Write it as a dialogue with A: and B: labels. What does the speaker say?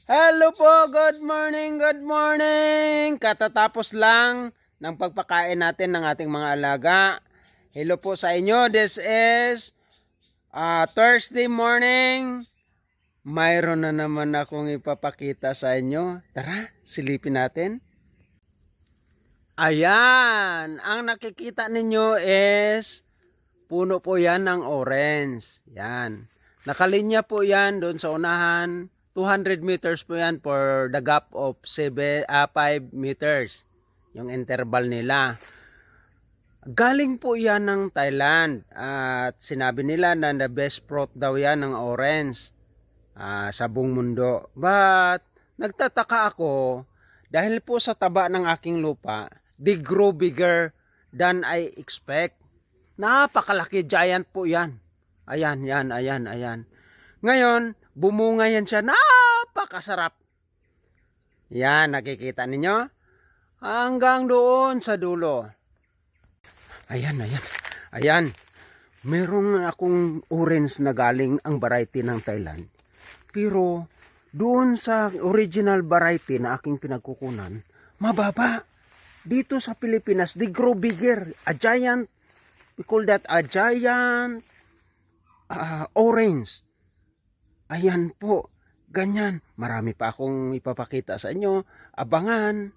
A: Hello po, good morning, good morning. Katatapos lang ng pagpakain natin ng ating mga alaga. Hello po sa inyo, this is Thursday morning. Mayroon na naman akong ipapakita sa inyo. Tara, silipin natin. Ayan, ang nakikita ninyo is puno po yan ng orange. Yan. Nakalinya po yan doon sa unahan. 200 meters po yan for the gap of 5 meters. Yung interval nila. Galing po yan ng Thailand. At sinabi nila na the best fruit daw yan ng orange sa buong mundo. But nagtataka ako dahil po sa taba ng aking lupa, they grow bigger than I expect. Napakalaki, giant po yan. Ayan, yan, ayan, ayan. Ngayon, bumunga yan siya. Napakasarap. Yan, nakikita ninyo? Hanggang doon sa dulo. Ayan, ayan. Ayan. Meron akong orange na galing ang variety ng Thailand. Pero, doon sa original variety na aking pinagkukunan, mababa. Dito sa Pilipinas, they grow bigger. A giant. We call that a giant orange. Ayan po, ganyan. Marami pa akong ipapakita sa inyo. Abangan.